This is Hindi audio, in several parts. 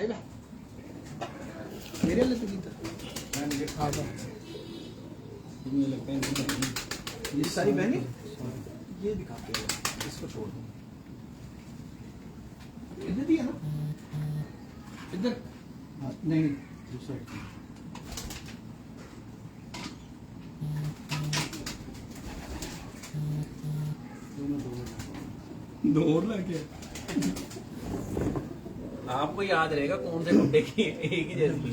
मेरे लिए तो ये सारी बहनें ये दिखाते हैं, इसको छोड़ दो। इधर ही है ना, इधर नहीं दूसरा दो और लाके आपको याद रहेगा कौन से गुड्डे की एक ही जैसी।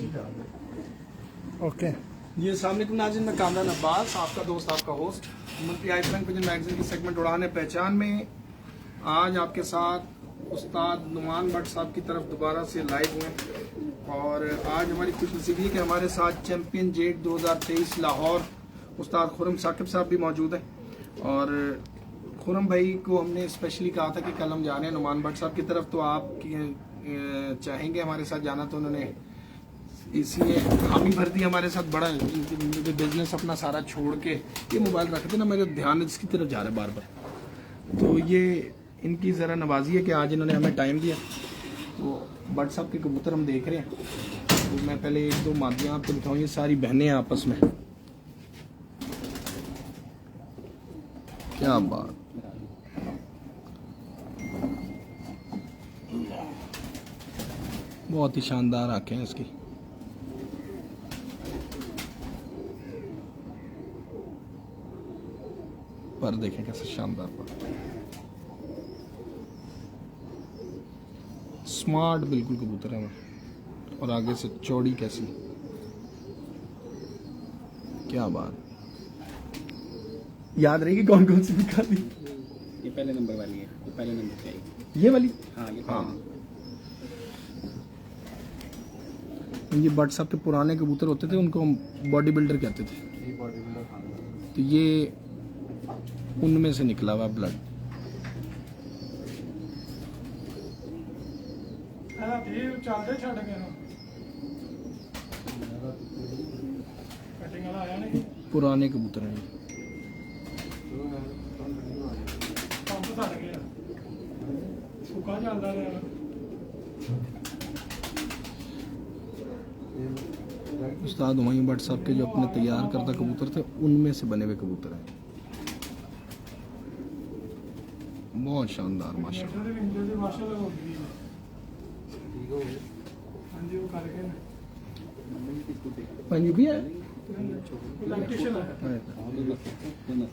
ओके ये सामने नाज़रीन, मैं कामरान अब्बास, आपका दोस्त, आपका होस्ट मंथली आई फ्रैंक पिजन मैगजीन की सेगमेंट उड़ाने पहचान में आज आपके साथ उस्ताद नुमान भट्ट साहब की तरफ दोबारा से लाइव हुए। और आज हमारी खुशनसीबी है कि हमारे साथ चैंपियन जेट 2023 लाहौर उस्ताद खुरम साकिब साहब भी मौजूद हैं। और खुरम भाई को हमने स्पेशली कहा था कि कल हम जा रहे हैं नुमान भट्ट साहब की तरफ, तो आप चाहेंगे हमारे साथ जाना, तो उन्होंने इसलिए हामी भर दी हमारे साथ। बड़ा बिजनेस अपना सारा छोड़ के ये मोबाइल रख देना, मेरे ध्यान इसकी तरफ जा रहा है बार बार। तो ये इनकी ज़रा नवाजी है कि आज इन्होंने हमें टाइम दिया। तो भट्ट साहब के कबूतर हम देख रहे हैं, तो मैं पहले एक दो मादियाँ आपको दिखाऊँ। ये सारी बहनें हैं आपस में, क्या बात। बहुत ही शानदार आंखें हैं इसकी। पर देखें कैसे शानदार पर, स्मार्ट बिल्कुल कबूतर है। और आगे से चौड़ी कैसी, क्या बात। याद रहेगी कौन कौन सी दिखा दी? ये पहले नंबर वाली है, तो पहले नंबर पे आएगी ये वाली। हाँ ये हाँ, ये भट्ट साहब के पुराने कबूतर होते थे, उनको हम बॉडी बिल्डर कहते थे। तो ये उनमें से निकला हुआ ब्लड। पुराने कबूतर हैं। उस्ताद हुमायूं भट्ट साहब के जो अपने तैयार करता कबूतर थे, उनमें से बने हुए कबूतर हैं। बहुत शानदार माशाल्लाह। पंजाबी है।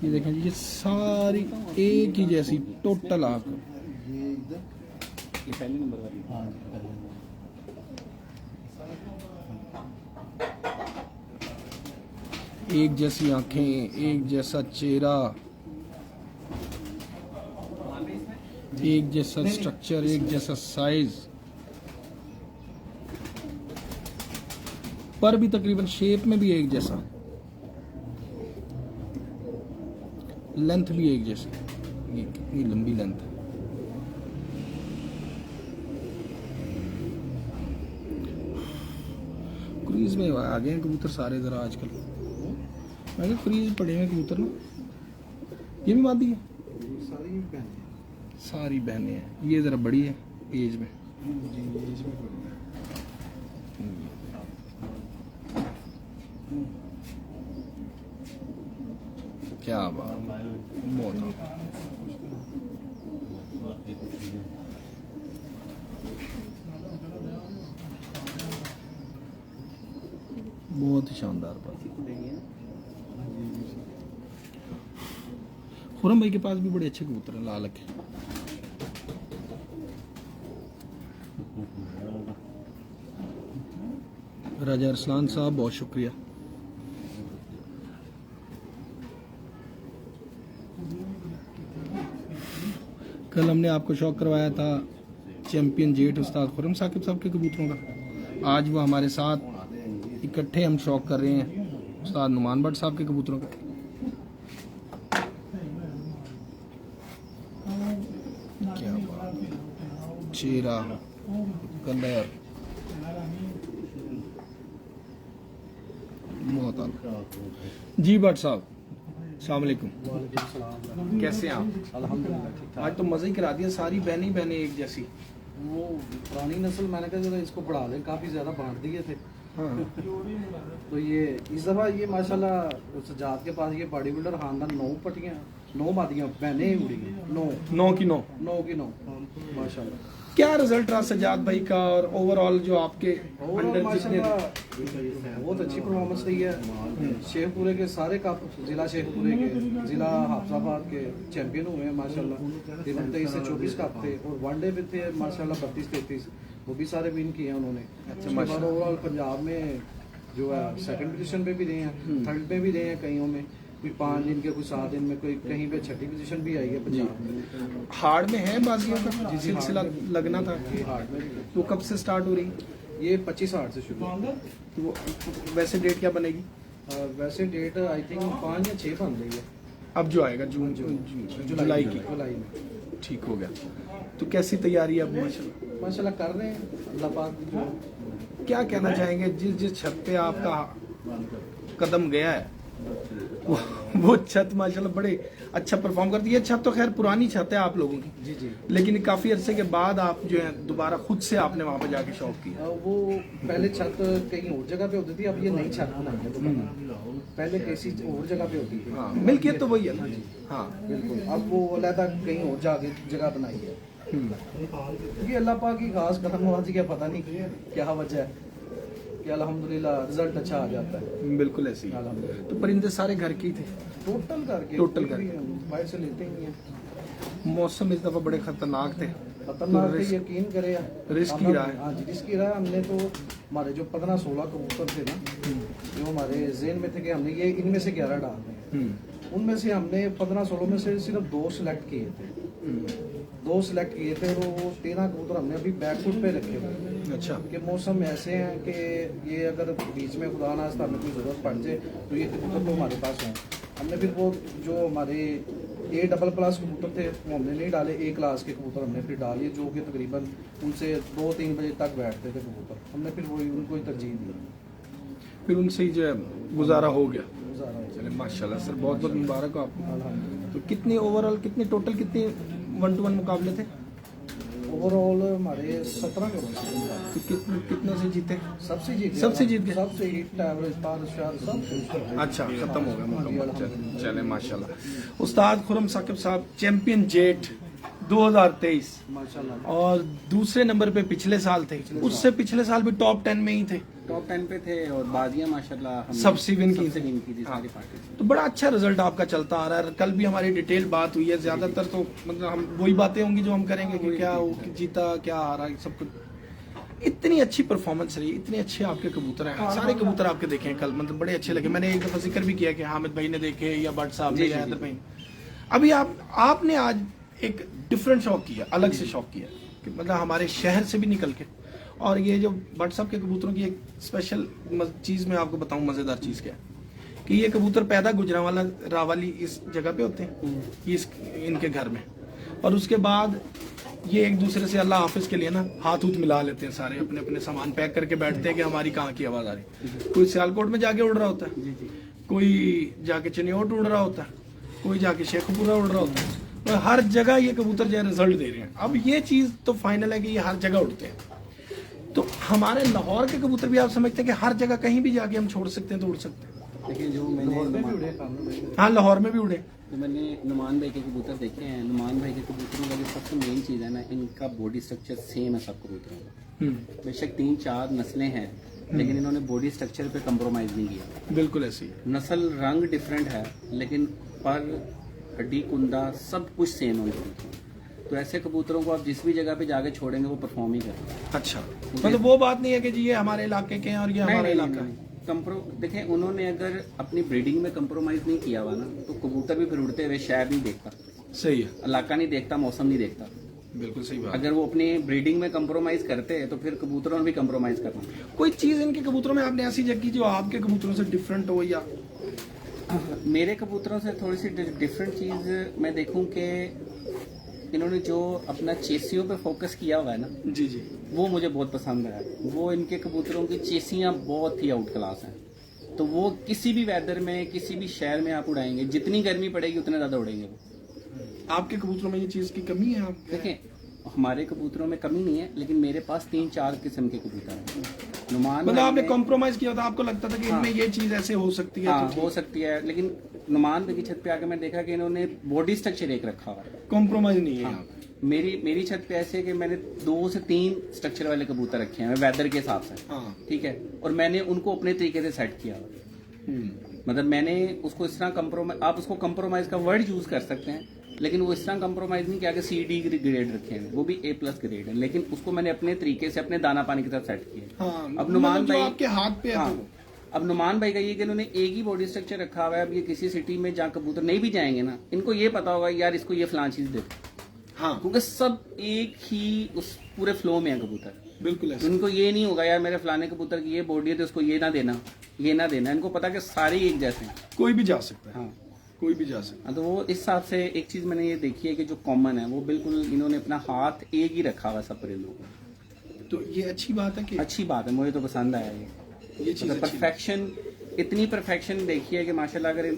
ये देखें जी, ये सारी एक ही जैसी टोटल आंख। ये पहले नंबर वाली। एक जैसी आंखें, एक जैसा चेहरा, एक जैसा स्ट्रक्चर, एक जैसा साइज, पर भी तकरीबन शेप में भी एक जैसा, लेंथ भी एक जैसी। ये कितनी लंबी लेंथ है। क्रीज में आ गए हैं कबूतर सारे जरा आजकल। मैं क्रीज पड़े हैं कबूतर ना। ये भी मादी है, सारी बहनें हैं। ये जरा बड़ी है एज में। क्या बात, बहुत बहुत ही शानदार बात। खुरम भाई के पास भी बड़े अच्छे कबूतर हैं, लाल के। राजा अरसलान साहब बहुत शुक्रिया। कल हमने आपको शौक करवाया था चैंपियन जेट उस्ताद खुरम साकिब साहब के कबूतरों का। आज वो हमारे साथ इकट्ठे हम शौक कर रहे हैं उस्ताद नुमान भट्ट साहब के कबूतरों का। क्या बात, चेहरा, कलर, बहुत आला। जी भट्ट साहब, अस्सलाम वालेकुम, कैसे हैं आप? अल्हम्दुलिल्लाह ठीक ठाक। आज तो मज़े ही करा दिया, सारी बहनें एक जैसी। वो पुरानी नस्ल मैंने कहा जरा इसको बढ़ा लें, काफ़ी ज़्यादा बांट दिए थे। हाँ तो ये इस दफ़ा ये माशाल्लाह सजाद के पास ये बॉडी बिल्डर खानदान 9 पटियाँ 9 मादियाँ बहनें ही उड़ी गई, 9 9 की 9। 9 की 9 माशाल्लाह। क्या रिजल्ट रहा सजाद भाई का और ओवरऑल जो आपके और अंडर जितने माशाल्लाह बहुत अच्छी परफॉर्मेंस रही है। शेखपुरे के सारे कप, जिला शेखपुरे के, जिला हाफजाबाद के चैंपियन हुए हैं माशाल्लाह। 23 से 24 कप थे और वनडे भी थे माशाल्लाह 32-33, वो भी सारे विन किए हैं उन्होंने। उसके बाद ओवरऑल पंजाब में जो है सेकंड पोजीशन पे भी रहे हैं, थर्ड पे भी रहे हैं कईयों में, कोई 5 दिन के, कोई 7 दिन में, कोई कहीं पे छठी पोजीशन भी आई है पंजाब में। हार्ड में है बाजियों का सिलसिला लगना था, ये हार्ड में तो कब से स्टार्ट हो रही? ये 25 हार्ड से शुरू है। तो वो वैसे डेट क्या बनेगी वैसे डेट आई थिंक 5 या 6 बन रही है अब जो आएगा जून जुलाई की? जुलाई में। ठीक हो गया। तो कैसी तैयारी है अब माशाल्लाह? माशाल्लाह कर रहे हैं, अल्लाह पाक जो क्या कहना चाहेंगे जिस जिस छत पे आपका कदम गया है वो छत माशाल्लाह बड़े अच्छा परफॉर्म करती है। छत तो खैर पुरानी छत है आप लोगों की, जी जी। लेकिन काफी अरसे के बाद आप जो है दोबारा खुद से आपने वहां पे जाके शौक किया। वो पहले छत कहीं और जगह पे होती थी, अब ये नई छत बनाई है दोबारा। पहले किसी और जगह पे होती थी। हाँ, मिल्कियत तो वही है ना। हाँ बिल्कुल, अब वो अलहदा कहीं और जाके जगह बनाई है। क्योंकि अल्लाह पाक की खास करम नवाजी का पता नहीं क्या वजह है कि अल्हम्दुलिल्लाह रिजल्ट अच्छा आ जाता है। बिल्कुल ऐसे ही। अल्हम्दुलिल्लाह तो परिंदे सारे घर के ही थे? टोटल करके टोटल कोई भी हम बाहर से लेते ही नहीं है। मौसम इस दफा बड़े खतरनाक थे। खतरनाक तो है, रिस्क- यकीन करे। रिस्क ही रहा है। हाँ जी, रिस्क ही रहा है। हमने तो हमारे जो 15-16 कबूतर थे ना, जो हमारे जेन में थे कि हमने ये इनमें से 11 डालने हैं, उनमें से हमने 15-16 में से सिर्फ 2 सिलेक्ट किए थे। 2 सिलेक्ट किए थे, तो वो 13 कबूतर हमने अभी बैकफुट पे रखे हुए हैं। अच्छा। कि मौसम ऐसे हैं कि ये अगर बीच में खुदा ना हमें कोई ज़रूरत पड़ जाए तो ये कबूतर तो हमारे पास हों। हमने फिर वो जो हमारे A++ कबूतर थे वो हमने नहीं डाले, A क्लास के कबूतर हमने फिर डाले, जो कि तकरीबन उनसे 2-3 बजे तक बैठते थे कबूतर। हमने फिर वही उनको ही तरजीह दी। फिर उनसे ही जो है गुजारा हो गया। गुजारा हो चले माशाल्लाह सर, बहुत बहुत मुबारक हो आपको। अल्हम्दुलिल्लाह। तो कितनी ओवरऑल कितनी टोटल कितनी 1-to-1 मुकाबले थे? ओवरऑल हमारे 17 करोड़ तो कितने से जीते? सबसे जीत गए। सबसे जीत गए। सबसे हिट एवरेज पार शार सब। अच्छा, खत्म हो गया मुकम्मल। अल्हम्दुलिल्लाह। चले माशाल्लाह। उस्ताद खुरम साकिब साहब चैंपियन जेट 2023 माशाल्लाह। और दूसरे नंबर पे पिछले साल थे, उससे पिछले साल भी टॉप 10 में ही थे। टॉप 10 पे थे और बाजियां माशाल्लाह हमने सबसे विन की सबसे थी। विन की थी हाँ। सारी पार्टी। तो बड़ा अच्छा रिजल्ट आपका चलता आ रहा है। कल भी हमारी डिटेल बात हुई है, ज्यादातर तो मतलब हम वही बातें होंगी जो हम करेंगे कि क्या हो, कि जीता क्या हारा, सब कुछ। इतनी अच्छी परफॉर्मेंस रही, इतने अच्छे आपके कबूतर हैं। सारे कबूतर आपके देखे हैं कल, मतलब बड़े अच्छे लगे। मैंने एक दफा जिक्र भी किया कि हामिद भाई ने देखे या भट्ट साहब ने जी, या जी, हैदर भाई। अभी आपने आज एक डिफरेंट शौक किया, अलग से शौक किया कि मतलब हमारे शहर से भी निकल के। और ये जो भट्ट साहब के कबूतरों की एक स्पेशल चीज मैं आपको बताऊं, मजेदार चीज क्या है कि ये कबूतर पैदा गुजरांवाला रावाली इस जगह पे होते हैं, इनके घर में। और उसके बाद ये एक दूसरे से अल्लाह हाफिज के लिए ना हाथ उत मिला लेते हैं, सारे अपने अपने सामान पैक करके बैठते हैं कि हमारी कहाँ की आवाज आ रही। कोई सियालकोट में जाके उड़ रहा होता है, कोई जाके चनियोट उड़ रहा होता है, कोई जाके शेखपुरा उड़ रहा होता है। तो हर जगह ये कबूतर जो है रिजल्ट दे रहे हैं। अब ये चीज तो फाइनल है कि ये हर जगह उड़ते हैं। तो हमारे लाहौर के कबूतर भी आप समझते हैं कि हर जगह कहीं भी जाके हम छोड़ सकते हैं तो उड़ सकते हैं। देखिए जो लाहौर में भी मैंने उड़े कामरान भाई। हाँ, लाहौर में भी उड़े। जो मैंने नुमान भाई के कबूतर देखे हैं, नुमान भाई के कबूतरों का जो सबसे मेन चीज़ है ना, इनका बॉडी स्ट्रक्चर सेम है सब कबूतरों का। बेशक 3-4 नस्लें हैं, लेकिन इन्होंने बॉडी स्ट्रक्चर पे कंप्रोमाइज़ नहीं किया। बिल्कुल ऐसी है। नस्ल रंग डिफरेंट है, लेकिन पर हड्डी कुंदा सब कुछ सेम है उन कबूतरों में। तो ऐसे कबूतरों को आप जिस भी जगह पे जाके छोड़ेंगे वो परफॉर्म ही करेंगे। अच्छा, मतलब वो बात नहीं है कि जी ये हमारे इलाके के हैं और ये हमारा इलाका है। देखें, उन्होंने अगर अपनी ब्रीडिंग में कंप्रोमाइज नहीं किया हुआ ना, तो कबूतर भी फिर उड़ते हुए शहर नहीं देखता, सही है, इलाका नहीं देखता, मौसम नहीं देखता। बिल्कुल सही बात। अगर वो अपनी ब्रीडिंग में कंप्रोमाइज करते हैं तो फिर कबूतरों में भी कंप्रोमाइज करना। कोई चीज इनके कबूतरों में आपने ऐसी जगह जो आपके कबूतरों से डिफरेंट हो, या मेरे कबूतरों से थोड़ी सी डिफरेंट चीज मैं देखूं कि इन्होंने जो अपना चेसियों पे फोकस किया हुआ है ना, जी जी, वो मुझे बहुत पसंद है। वो इनके कबूतरों की चेसियां बहुत ही आउट क्लास हैं। तो वो किसी भी वेदर में, किसी भी शहर में आप उड़ाएंगे, जितनी गर्मी पड़ेगी उतने ज्यादा उड़ेंगे वो। आपके कबूतरों में ये चीज की कमी है? आप देखें, हमारे कबूतरों में कमी नहीं है, लेकिन मेरे पास 3-4 किस्म के कबूतर हैं। नुमान मतलब भाई आपने ने- कॉम्प्रोमाइज किया था, आपको लगता था कि इनमें ये चीज ऐसे हो सकती है, हाँ हो सकती है, लेकिन नुमान भाई की छत पे आके मैं देखा कि इन्होंने बॉडी स्ट्रक्चर एक रखा हुआ है। कॉम्प्रोमाइज नहीं है हाँ, यहाँ पे। मेरी छत पे ऐसे है कि मैंने 2 से 3 स्ट्रक्चर वाले कबूतर रखे हैं वेदर के हिसाब से, हाँ। ठीक है, और मैंने उनको अपने तरीके से सेट किया हुआ है। मतलब मैंने उसको इस तरह कंप्रोमाइज, आप उसको कंप्रोमाइज का वर्ड यूज कर सकते हैं, लेकिन वो इस तरह कंप्रोमाइज नहीं किया कि CD ग्रेड रखे हैं, वो भी A+ ग्रेड है, लेकिन उसको मैंने अपने तरीके से अपने दाना पानी की तरफ सेट किया। हाँ, अब नुमान मतलब जो भाई आपके हाथ पे है हाँ, तो अब नुमान भाई का ये कि इन्होंने एक ही बॉडी स्ट्रक्चर रखा हुआ है। अब ये किसी सिटी में जहाँ कबूतर नहीं भी जाएंगे ना, इनको ये पता होगा यार इसको ये फलां चीज दे दो, हाँ क्योंकि सब एक ही उस पूरे फ्लो में है कबूतर। बिल्कुल ऐसा। इनको ये नहीं होगा यार मेरे फलाने कबूतर की ये बॉडी है तो उसको ये ना देना, ये ना देना। इनको पता कि सारे एक जैसे हैं। कोई भी जा सकता है, हाँ कोई भी जा सकता हाँ, तो वो इस हिसाब से एक चीज मैंने ये देखी है कि जो कॉमन है वो बिल्कुल इन्होंने अपना हाथ एक ही रखा हुआ है सब परिंदों को। है। तो ये अच्छी बात है कि अच्छी बात है, मुझे तो पसंद आया ये ये चीज मतलब अच्छी है। परफेक्शन, इतनी परफेक्शन देखी है कि माशाल्लाह। अगर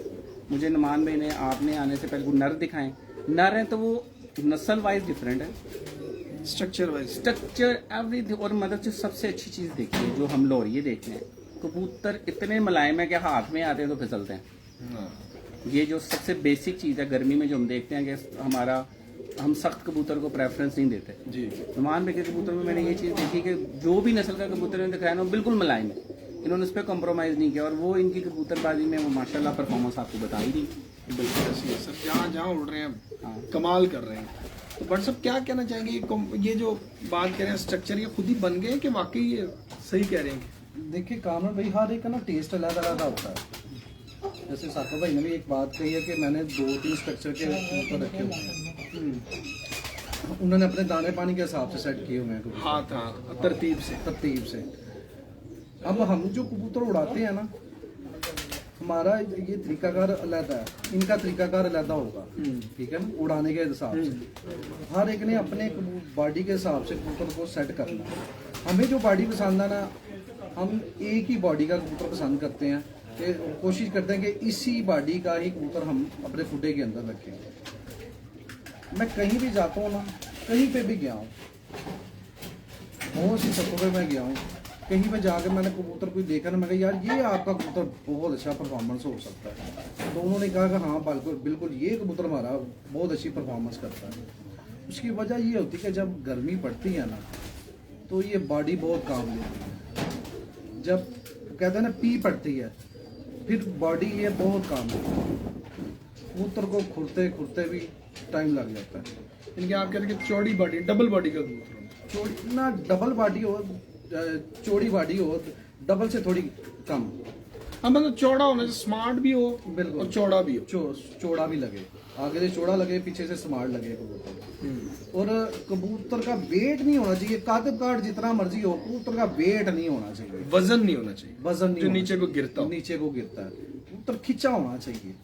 मुझे नुमान भाई ने आपने आने से पहले वो नर दिखाएं, नर हैं तो वो नस्ल वाइज डिफरेंट है, स्ट्रक्चर वाइज। Structure everything. और मतलब जो सबसे अच्छी चीज देखी है जो हम लोग ये देखते हैं, कबूतर इतने मुलायम है कि हाथ में आते हैं तो फिसलते हैं। ये जो सबसे बेसिक चीज है गर्मी में जो हम देखते हैं कि हम सख्त कबूतर को प्रेफरेंस नहीं देते। जी नुमान भाई के कबूतर में मैंने ये चीज देखी कि जो भी नस्ल का कबूतर इन्होंने दिखाया ना वो बिल्कुल मुलायम है, इन्होंने उस पर कॉम्प्रोमाइज नहीं किया, और वो इनकी कबूतरबाजी में वो माशाल्लाह परफॉर्मेंस आपको बता ही दी। बिल्कुल ऐसी है सर, जहाँ जहाँ उड़ रहे हैं हाँ। कमाल कर रहे हैं। तो बट सब क्या कहना चाहेंगे, ये जो बात कह रहे हैं स्ट्रक्चर, ये खुद ही बन गए हैं कि वाकई ये सही कह रहे हैं? देखिए कामरान भाई, हर एक का ना टेस्ट अलग अलग होता है। जैसे साका भाई ने भी एक बात कही है कि मैंने 2-3 स्ट्रक्चर के कबूतर रखे हुए हैं, उन्होंने अपने दाने पानी के हिसाब से सेट किए हुए हैं कबूतर, हाँ था तरतीब से। तरतीब से। अब हम जो कबूतर उड़ाते हैं ना, हमारा ये तरीकाकार अलग है, इनका तरीकाकार अलग होगा, ठीक है ना, उड़ाने के हिसाब से। हर एक ने अपने बॉडी के हिसाब से कबूतर को सेट करना है। हमें जो बॉडी पसंद है ना, हम एक ही बॉडी का कबूतर पसंद करते हैं, कि कोशिश करते हैं कि इसी बॉडी का ही कबूतर हम अपने खुडे के अंदर रखें। मैं कहीं भी जाता हूँ ना, कहीं पे भी गया हूँ, बहुत सी सफरों पे मैं गया हूँ, कहीं पे जाकर मैंने कबूतर कोई देखा ना, मैं कहा यार ये आपका कबूतर बहुत अच्छा परफॉर्मेंस हो सकता है। तो उन्होंने कहा कि हाँ बिल्कुल बिल्कुल ये कबूतर हमारा बहुत अच्छी परफॉर्मेंस करता है। उसकी वजह ये होती है कि जब गर्मी पड़ती है ना, तो ये बॉडी बहुत काम लेती है। जब कहते हैं ना पी पड़ती है, फिर बॉडी ये बहुत काम लेती है। कबूतर को खुरते खुरते भी टाइम लग जाता है। इनके आप कहते हैं कि चौड़ी बॉडी, डबल बॉडी का कबूतर होता चौड़ी ना, डबल बॉडी हो, चौड़ी बॉडी हो, डबल से थोड़ी कम, है। हाँ मतलब चौड़ा होना चाहिए, स्मार्ट भी हो बिल्कुल। और चौड़ा भी हो। चौड़ा भी लगे, आगे से चौड़ा लगे, पीछे से स्मार्ट लगे कबूतर। और कबूतर का वेट नहीं होना चाहिए, कातिब काट जितना मर्जी हो, कबूतर का वेट नहीं होना चाहिए, वजन नहीं होना चाहिए, वजन नहीं जो होना नीचे को गिरता हो। नीचे को गिरता है। कबूतर खिंचा होना चाहिए,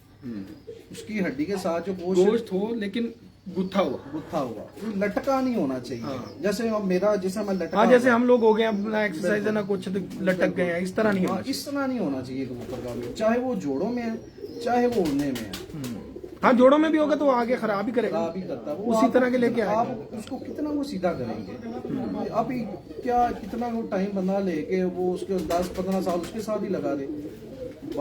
उसकी हड्डी के साथ जो गोश्त हो लेकिन गुत्था हुआ। गुत्था हुआ, वो लटका नहीं होना चाहिए। हाँ। जैसे अब मेरा, जैसे मैं लटका हाँ जैसे हुआ, हम लोग हो गए, अपना एक्सरसाइज है ना, कुछ तो लटक गए हैं, इस तरह नहीं हाँ, होना इस तरह नहीं होना चाहिए कबूतर का भी, चाहे वो जोड़ों में है चाहे वो उड़ने में है। चाहिए। हाँ जोड़ों में भी होगा तो वो आगे खराब ही करेगा, खराब ही करता है वो। उसी आप- तरह के लेके आएगा। आप उसको कितना वो सीधा करेंगे, अभी क्या कितना वो टाइम बना लेके वो उसके 10-15 साल उसके साथ ही लगा दे।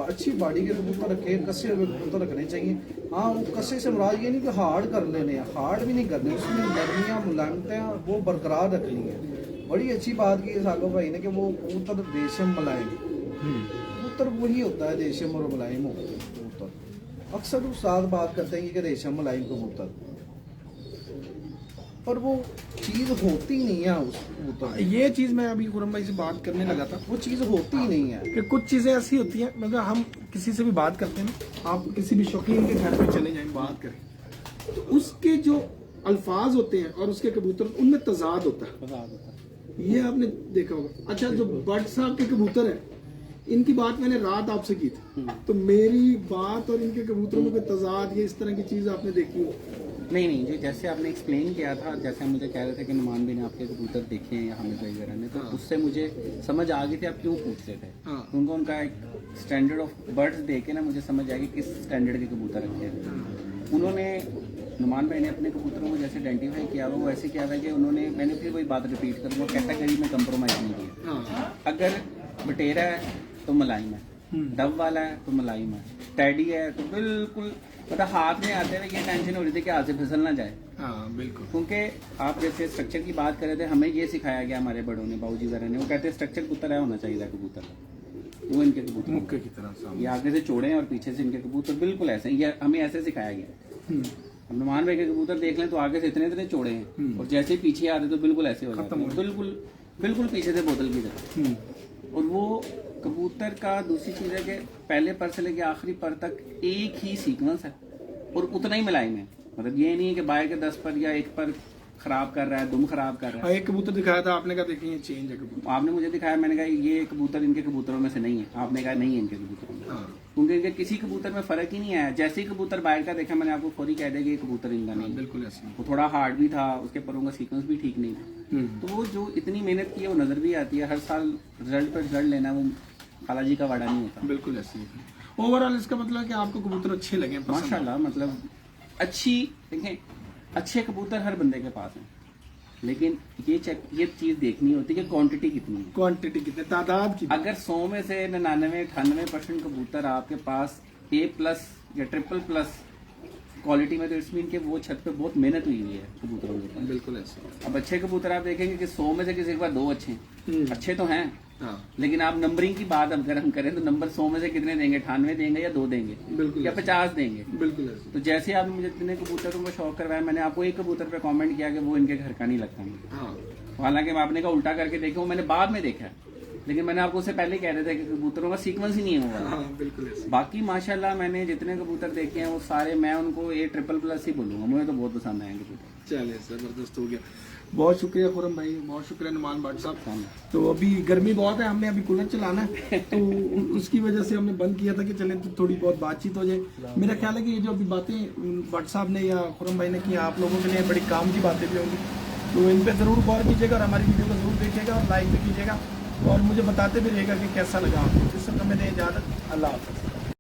अच्छी बॉडी के कबूतर रखे, कसे हुए कबूतर रखने चाहिए। हाँ, वो कसे से मुराद ये नहीं कि हार्ड कर लेने हैं, हार्ड भी नहीं करने, उसमें गर्मियाँ मुलायमतें वो बरकरार रखनी है। बड़ी अच्छी बात की है सागो भाई ने कि वो कबूतर देशम मुलायम, कबूतर वही होता है देशम और मुलायम होता है कबूतर। अक्सर उस्ताद बात करते हैं कि रेशम मुलायम कबूतर, पर वो चीज होती नहीं है उस कबूतर में। ये चीज मैं अभी खुरम भाई से बात करने लगा था वो चीज होती नहीं है। कि कुछ चीजें ऐसी होती हैं, मतलब हम किसी से भी बात करते हैं ना, आप किसी भी शौकीन के घर पे चले जाएं, बात करें, तो उसके जो अल्फाज होते हैं और उसके कबूतर, उनमें तजाद होता है। ये आपने देखा होगा। अच्छा, जो बट साहब के कबूतर हैं, इनकी बात मैंने रात आपसे की थी, तो मेरी बात और इनके कबूतरों में कोई तजाद, ये इस तरह की चीज आपने देखी हो? नहीं जो जैसे आपने एक्सप्लेन किया था, जैसे हम मुझे कह रहे थे कि नुमान भी ने आपके कबूतर देखे हैं या हामिद भाई वगैरह ने, तो उससे मुझे समझ आ गई थी आप क्यों पूछते थे। हाँ। उनको उनका एक स्टैंडर्ड ऑफ बर्ड्स देके ना मुझे समझ आ गई किस स्टैंडर्ड के कबूतर रखे हैं। उन्होंने नुमान भाई ने अपने कबूतरों को जैसे आइडेंटिफाई किया हुआ वो ऐसे किया हुआ है कि उन्होंने, मैंने फिर वही बात रिपीट करूँगा, कैटेगरी में कंप्रोमाइज़ नहीं किया। हाँ अगर बटेरा है तो मुलायम है, डब वाला है तो मुलायम है, टैडी है तो बिल्कुल मतलब हाथ में आते हुए ये टेंशन हो रही थी कि हाथ से फिसल ना जाए। हाँ बिल्कुल। क्योंकि आप जैसे स्ट्रक्चर की बात कर रहे थे, हमें ये सिखाया गया हमारे बड़ों ने, बाबूजी वगैरह ने, वो कहते हैं स्ट्रक्चर कबूतर है होना चाहिए कबूतर, वो इनके कबूतर मुक्के की तरह सामने। ये आगे से चौड़े हैं और पीछे से इनके कबूतर बिल्कुल ऐसे हैं, ये हमें ऐसे सिखाया गया। अब नुमान भाई के कबूतर देख लें तो आगे से इतने इतने चौड़े हैं और जैसे ही पीछे आते तो बिल्कुल ऐसे हो जाते हैं, बिल्कुल बिल्कुल पीछे से बोतल की तरह। और वो कबूतर का दूसरी चीज़ है कि पहले पर से लेके आखिरी पर तक एक ही सीक्वेंस है और उतना ही मुलायम है। मतलब ये नहीं है कि बाहर के 10 पर या एक पर खराब कर रहा है, दुम खराब कर रहा है। एक कबूतर दिखाया था आपने, कहा देखिए ये चेंज है कबूतर। आपने मुझे दिखाया, मैंने कहा ये कबूतर इनके कबूतरों में से नहीं है, आपने कहा नहीं है इनके कबूतरों में, हाँ क्योंकि इनके किसी कबूतर में फर्क ही नहीं आया। जैसे ही कबूतर बाहर का देखा मैंने आपको फौरी कह दिया कि ये कबूतर इनका नहीं है। बिल्कुल ऐसे। वो थोड़ा हार्ड भी था, उसके परों का सीक्वेंस भी ठीक नहीं था। तो वो जो इतनी मेहनत की है वो नजर भी आती है। हर साल रिजल्ट पर रिजल्ट लेना वो खाला जी का वाड़ा नहीं होता। बिल्कुल ऐसे ही। ओवरऑल इसका मतलब है कि आपको कबूतर अच्छे लगे, पसंद आए। माशाल्लाह, मतलब अच्छी, देखें अच्छे कबूतर हर बंदे के पास हैं, लेकिन ये चीज देखनी होती है कि क्वांटिटी कितनी है, क्वांटिटी कितनी, तादाद की। अगर 100 में से 99-98% कबूतर आपके पास A+ या ट्रिपल+ क्वालिटी में, तो इसमें इनके वो छत पे बहुत मेहनत हुई हुई है कबूतरों के ऊपर। बिल्कुल ऐसे। अब अच्छे कबूतर आप देखेंगे कि 100 में से किसी के पास 2 अच्छे हैं, अच्छे तो हैं, हाँ लेकिन आप नंबरिंग की बात अगर हम करें तो नंबर 100 में से कितने देंगे, 98 देंगे या 2 देंगे बिल्कुल या 50 देंगे। बिल्कुल ऐसे। तो जैसे आपने मुझे इतने कबूतरों का शौक करवाया, मैंने आपको एक कबूतर पे कमेंट किया कि वो इनके घर का नहीं लगता मुझे। हाँ हालांकि मैं आपने का उल्टा करके देखा, वो मैंने बाद में देखा, लेकिन मैंने आपको उससे पहले कह रहे थे कि कबूतरों का सीक्वेंस ही नहीं है वो वाला। हाँ बिल्कुल ऐसे। बाकी माशाल्लाह मैंने जितने कबूतर देखे हैं वो सारे मैं उनको A++ ही बोलूंगा, मुझे तो बहुत पसंद आए कबूतर। चलिए जबरदस्त हो गया। बहुत शुक्रिया खुरम भाई, बहुत शुक्रिया नुमान भट्ट साहब। तो अभी गर्मी बहुत है, हमने अभी कूलर चलाना है तो उसकी वजह से हमने बंद किया था कि चले तो थोड़ी बहुत बातचीत हो जाए। मेरा ख्याल है कि ये जो अभी बातें भट्ट साहब ने या खुरम भाई ने की, आप लोगों के लिए बड़ी काम की बातें भी होंगी, तो इन पर ज़रूर गौर कीजिएगा और हमारी वीडियो को ज़रूर देखिएगा और लाइक भी कीजिएगा और मुझे बताते भी रहिएगा कि कैसा लगा आपको। इस समय मैंने इजाज़त, अल्लाह हाफ़िज़।